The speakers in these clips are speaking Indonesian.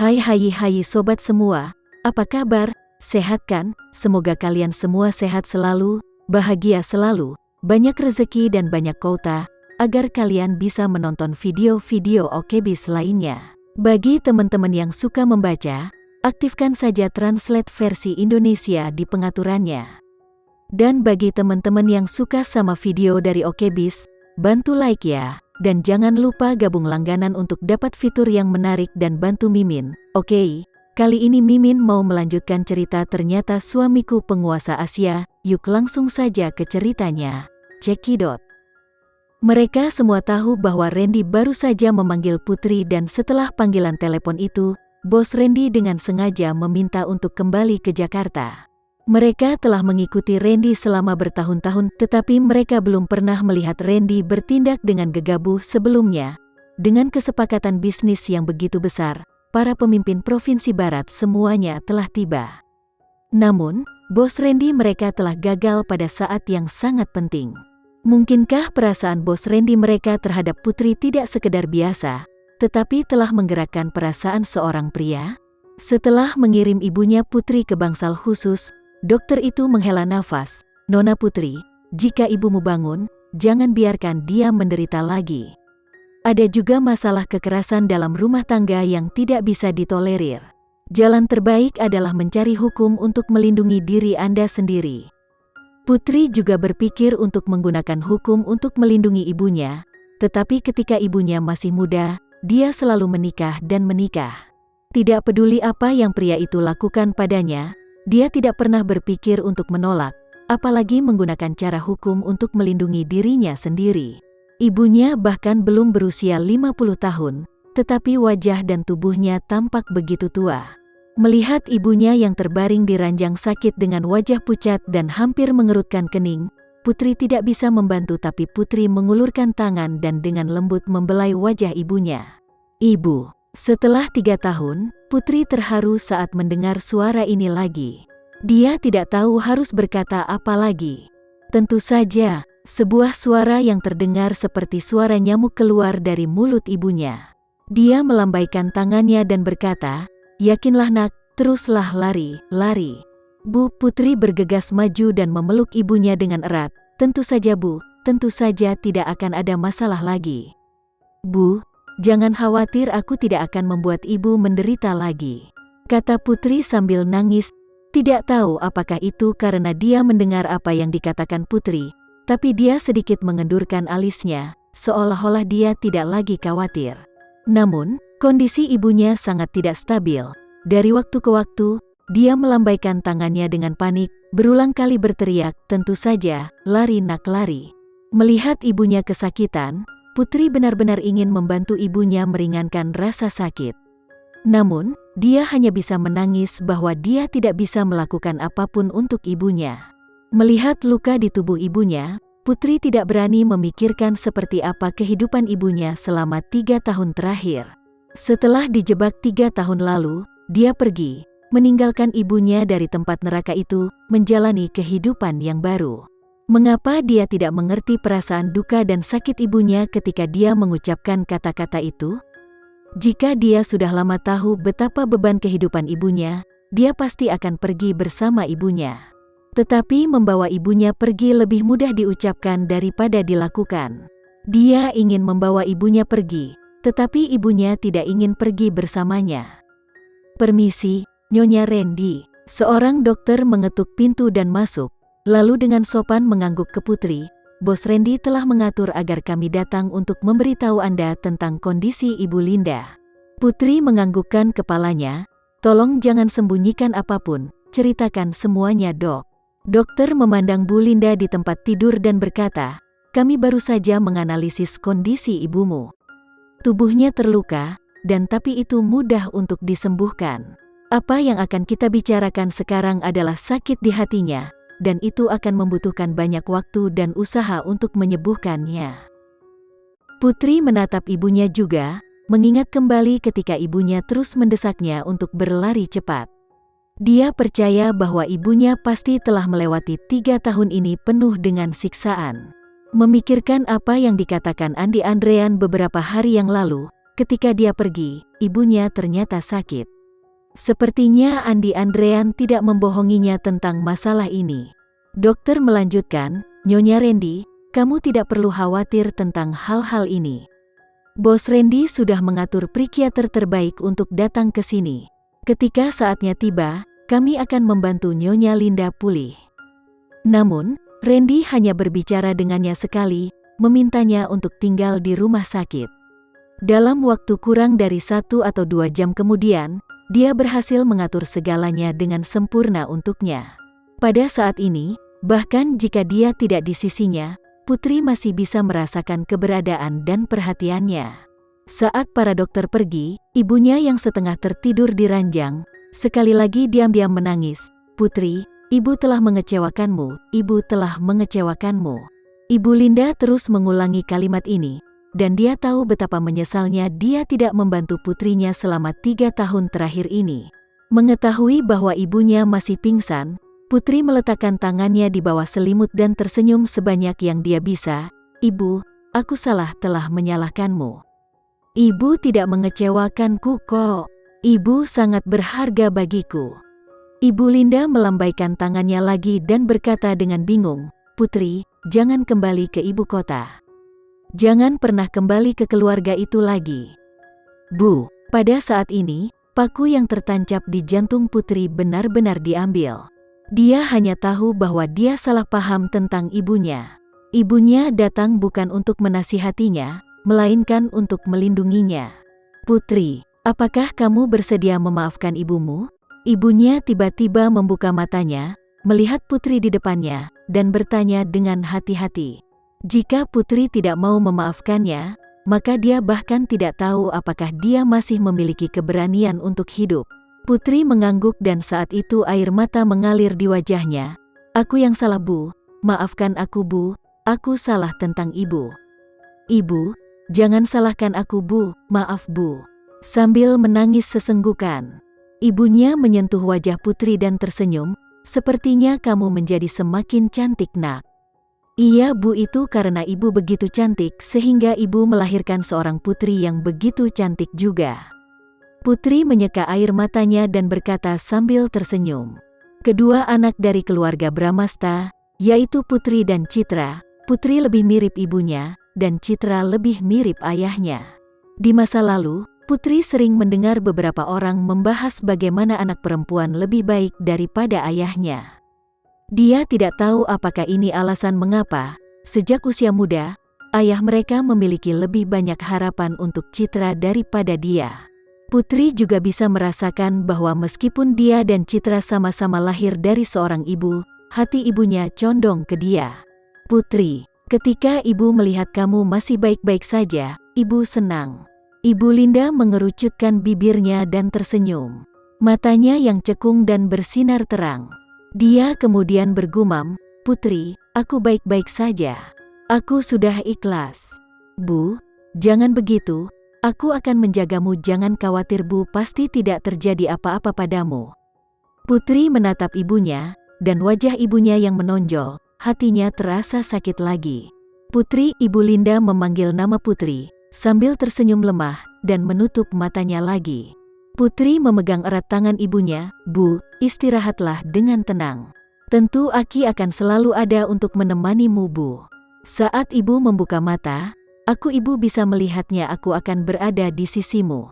Hai sobat semua, apa kabar? Sehat kan? Semoga kalian semua sehat selalu, bahagia selalu, banyak rezeki dan banyak kota, agar kalian bisa menonton video-video OKBIS lainnya. Bagi teman-teman yang suka membaca, aktifkan saja translate versi Indonesia di pengaturannya. Dan bagi teman-teman yang suka sama video dari OKBIS, bantu like ya. Dan jangan lupa gabung langganan untuk dapat fitur yang menarik dan bantu Mimin. Oke, kali ini Mimin mau melanjutkan cerita Ternyata Suamiku Penguasa Asia. Yuk langsung saja ke ceritanya. Cekidot. Mereka semua tahu bahwa Randy baru saja memanggil Putri dan setelah panggilan telepon itu, bos Randy dengan sengaja meminta untuk kembali ke Jakarta. Mereka telah mengikuti Randy selama bertahun-tahun, tetapi mereka belum pernah melihat Randy bertindak dengan gegabah sebelumnya. Dengan kesepakatan bisnis yang begitu besar, para pemimpin Provinsi Barat semuanya telah tiba. Namun, bos Randy mereka telah gagal pada saat yang sangat penting. Mungkinkah perasaan bos Randy mereka terhadap Putri tidak sekedar biasa, tetapi telah menggerakkan perasaan seorang pria? Setelah mengirim ibunya Putri ke bangsal khusus, dokter itu menghela nafas, "Nona Putri, jika ibumu bangun, jangan biarkan dia menderita lagi. Ada juga masalah kekerasan dalam rumah tangga yang tidak bisa ditolerir. Jalan terbaik adalah mencari hukum untuk melindungi diri Anda sendiri." Putri juga berpikir untuk menggunakan hukum untuk melindungi ibunya, tetapi ketika ibunya masih muda, dia selalu menikah dan menikah. Tidak peduli apa yang pria itu lakukan padanya, dia tidak pernah berpikir untuk menolak, apalagi menggunakan cara hukum untuk melindungi dirinya sendiri. Ibunya bahkan belum berusia 50 tahun, tetapi wajah dan tubuhnya tampak begitu tua. Melihat ibunya yang terbaring di ranjang sakit dengan wajah pucat dan hampir mengerutkan kening, Putri tidak bisa membantu tapi Putri mengulurkan tangan dan dengan lembut membelai wajah ibunya. "Ibu." Setelah 3 tahun, Putri terharu saat mendengar suara ini lagi. Dia tidak tahu harus berkata apa lagi. Tentu saja, sebuah suara yang terdengar seperti suara nyamuk keluar dari mulut ibunya. Dia melambaikan tangannya dan berkata, "Yakinlah nak, teruslah lari, lari." Bu, Putri bergegas maju dan memeluk ibunya dengan erat. "Tentu saja Bu, tentu saja tidak akan ada masalah lagi. Bu, jangan khawatir, aku tidak akan membuat ibu menderita lagi," kata Putri sambil nangis. Tidak tahu apakah itu karena dia mendengar apa yang dikatakan Putri, tapi dia sedikit mengendurkan alisnya, seolah-olah dia tidak lagi khawatir. Namun, kondisi ibunya sangat tidak stabil. Dari waktu ke waktu, dia melambaikan tangannya dengan panik, berulang kali berteriak, "Tentu saja, lari nak lari." Melihat ibunya kesakitan, Putri benar-benar ingin membantu ibunya meringankan rasa sakit. Namun, dia hanya bisa menangis bahwa dia tidak bisa melakukan apapun untuk ibunya. Melihat luka di tubuh ibunya, Putri tidak berani memikirkan seperti apa kehidupan ibunya selama 3 tahun terakhir. Setelah dijebak 3 tahun lalu, dia pergi, meninggalkan ibunya dari tempat neraka itu, menjalani kehidupan yang baru. Mengapa dia tidak mengerti perasaan duka dan sakit ibunya ketika dia mengucapkan kata-kata itu? Jika dia sudah lama tahu betapa beban kehidupan ibunya, dia pasti akan pergi bersama ibunya. Tetapi membawa ibunya pergi lebih mudah diucapkan daripada dilakukan. Dia ingin membawa ibunya pergi, tetapi ibunya tidak ingin pergi bersamanya. "Permisi, Nyonya Randy." Seorang dokter mengetuk pintu dan masuk. Lalu dengan sopan mengangguk ke Putri, "Bos Randy telah mengatur agar kami datang untuk memberitahu Anda tentang kondisi Ibu Linda." Putri menganggukkan kepalanya, "Tolong jangan sembunyikan apapun, ceritakan semuanya dok." Dokter memandang Bu Linda di tempat tidur dan berkata, "Kami baru saja menganalisis kondisi ibumu. Tubuhnya terluka, dan tapi itu mudah untuk disembuhkan. Apa yang akan kita bicarakan sekarang adalah sakit di hatinya, dan itu akan membutuhkan banyak waktu dan usaha untuk menyembuhkannya." Putri menatap ibunya juga, mengingat kembali ketika ibunya terus mendesaknya untuk berlari cepat. Dia percaya bahwa ibunya pasti telah melewati 3 tahun ini penuh dengan siksaan. Memikirkan apa yang dikatakan Andi Andrean beberapa hari yang lalu, ketika dia pergi, ibunya ternyata sakit. Sepertinya Andi Andrean tidak membohonginya tentang masalah ini. Dokter melanjutkan, "Nyonya Randy, kamu tidak perlu khawatir tentang hal-hal ini. Bos Randy sudah mengatur psikiater terbaik untuk datang ke sini. Ketika saatnya tiba, kami akan membantu Nyonya Linda pulih." Namun, Randy hanya berbicara dengannya sekali, memintanya untuk tinggal di rumah sakit. Dalam waktu kurang dari 1 atau 2 jam kemudian, dia berhasil mengatur segalanya dengan sempurna untuknya. Pada saat ini, bahkan jika dia tidak di sisinya, Putri masih bisa merasakan keberadaan dan perhatiannya. Saat para dokter pergi, ibunya yang setengah tertidur di ranjang, sekali lagi diam-diam menangis. "Putri, ibu telah mengecewakanmu, ibu telah mengecewakanmu." Ibu Linda terus mengulangi kalimat ini, dan dia tahu betapa menyesalnya dia tidak membantu putrinya selama 3 tahun terakhir ini. Mengetahui bahwa ibunya masih pingsan, Putri meletakkan tangannya di bawah selimut dan tersenyum sebanyak yang dia bisa. "Ibu, aku salah telah menyalahkanmu. Ibu tidak mengecewakanku kok. Ibu sangat berharga bagiku." Ibu Linda melambaikan tangannya lagi dan berkata dengan bingung, "Putri, jangan kembali ke ibu kota. Jangan pernah kembali ke keluarga itu lagi." "Bu." Pada saat ini, paku yang tertancap di jantung Putri benar-benar diambil. Dia hanya tahu bahwa dia salah paham tentang ibunya. Ibunya datang bukan untuk menasihatinya, melainkan untuk melindunginya. "Putri, apakah kamu bersedia memaafkan ibumu?" Ibunya tiba-tiba membuka matanya, melihat Putri di depannya, dan bertanya dengan hati-hati. Jika Putri tidak mau memaafkannya, maka dia bahkan tidak tahu apakah dia masih memiliki keberanian untuk hidup. Putri mengangguk dan saat itu air mata mengalir di wajahnya. "Aku yang salah, Bu. Maafkan aku, Bu. Aku salah tentang ibu." "Ibu, jangan salahkan aku, Bu. Maaf, Bu." Sambil menangis sesenggukan, ibunya menyentuh wajah Putri dan tersenyum. "Sepertinya kamu menjadi semakin cantik, Nak." "Iya, Bu, itu karena ibu begitu cantik sehingga ibu melahirkan seorang putri yang begitu cantik juga." Putri menyeka air matanya dan berkata sambil tersenyum. Kedua anak dari keluarga Bramasta, yaitu Putri dan Citra, Putri lebih mirip ibunya, dan Citra lebih mirip ayahnya. Di masa lalu, Putri sering mendengar beberapa orang membahas bagaimana anak perempuan lebih baik daripada ayahnya. Dia tidak tahu apakah ini alasan mengapa, sejak usia muda, ayah mereka memiliki lebih banyak harapan untuk Citra daripada dia. Putri juga bisa merasakan bahwa meskipun dia dan Citra sama-sama lahir dari seorang ibu, hati ibunya condong ke dia. "Putri, ketika ibu melihat kamu masih baik-baik saja, ibu senang." Ibu Linda mengerucutkan bibirnya dan tersenyum. Matanya yang cekung dan bersinar terang. Dia kemudian bergumam, "Putri, aku baik-baik saja. Aku sudah ikhlas." "Bu, jangan begitu. Aku akan menjagamu, jangan khawatir, Bu, pasti tidak terjadi apa-apa padamu." Putri menatap ibunya, dan wajah ibunya yang menonjol, hatinya terasa sakit lagi. "Putri," Ibu Linda memanggil nama Putri, sambil tersenyum lemah, dan menutup matanya lagi. Putri memegang erat tangan ibunya. "Bu, istirahatlah dengan tenang. Tentu Aki akan selalu ada untuk menemanimu, Bu." Saat ibu membuka mata, ibu bisa melihatnya, "Aku akan berada di sisimu."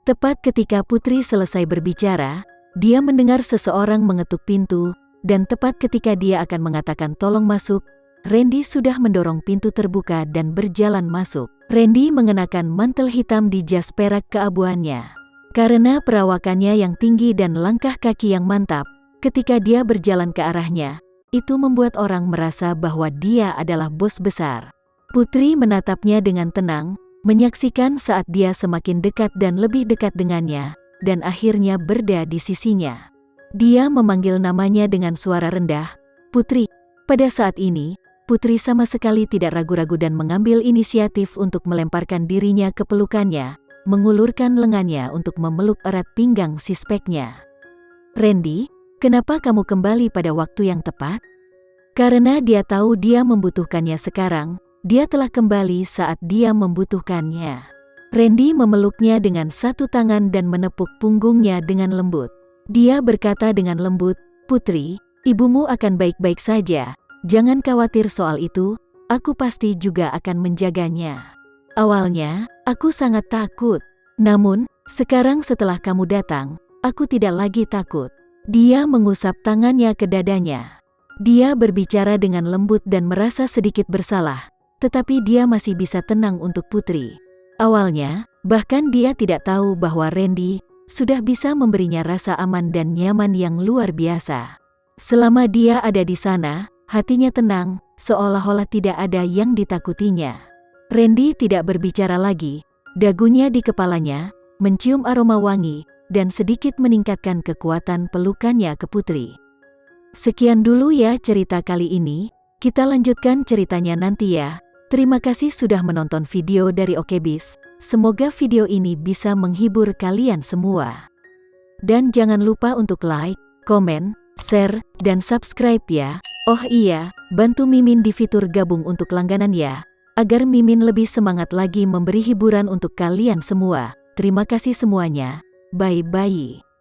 Tepat ketika Putri selesai berbicara, dia mendengar seseorang mengetuk pintu, dan tepat ketika dia akan mengatakan tolong masuk, Randy sudah mendorong pintu terbuka dan berjalan masuk. Randy mengenakan mantel hitam di jas perak keabuannya. Karena perawakannya yang tinggi dan langkah kaki yang mantap, ketika dia berjalan ke arahnya, itu membuat orang merasa bahwa dia adalah bos besar. Putri menatapnya dengan tenang, menyaksikan saat dia semakin dekat dan lebih dekat dengannya, dan akhirnya berada di sisinya. Dia memanggil namanya dengan suara rendah, "Putri." Pada saat ini, Putri sama sekali tidak ragu-ragu dan mengambil inisiatif untuk melemparkan dirinya ke pelukannya, mengulurkan lengannya untuk memeluk erat pinggang si speknya. "Randy, kenapa kamu kembali pada waktu yang tepat?" Karena dia tahu dia membutuhkannya sekarang, dia telah kembali saat dia membutuhkannya. Randy memeluknya dengan satu tangan dan menepuk punggungnya dengan lembut. Dia berkata dengan lembut, "Putri, ibumu akan baik-baik saja. Jangan khawatir soal itu, aku pasti juga akan menjaganya." Awalnya, aku sangat takut. Namun, sekarang setelah kamu datang, aku tidak lagi takut. Dia mengusap tangannya ke dadanya. Dia berbicara dengan lembut dan merasa sedikit bersalah, tetapi dia masih bisa tenang untuk Putri. Awalnya, bahkan dia tidak tahu bahwa Randy sudah bisa memberinya rasa aman dan nyaman yang luar biasa. Selama dia ada di sana, hatinya tenang, seolah-olah tidak ada yang ditakutinya. Randy tidak berbicara lagi, dagunya di kepalanya, mencium aroma wangi, dan sedikit meningkatkan kekuatan pelukannya ke Putri. Sekian dulu ya cerita kali ini, kita lanjutkan ceritanya nanti ya. Terima kasih sudah menonton video dari OKBIS. Semoga video ini bisa menghibur kalian semua. Dan jangan lupa untuk like, komen, share, dan subscribe ya. Oh iya, bantu Mimin di fitur gabung untuk langganan ya, agar Mimin lebih semangat lagi memberi hiburan untuk kalian semua. Terima kasih semuanya. Bye-bye.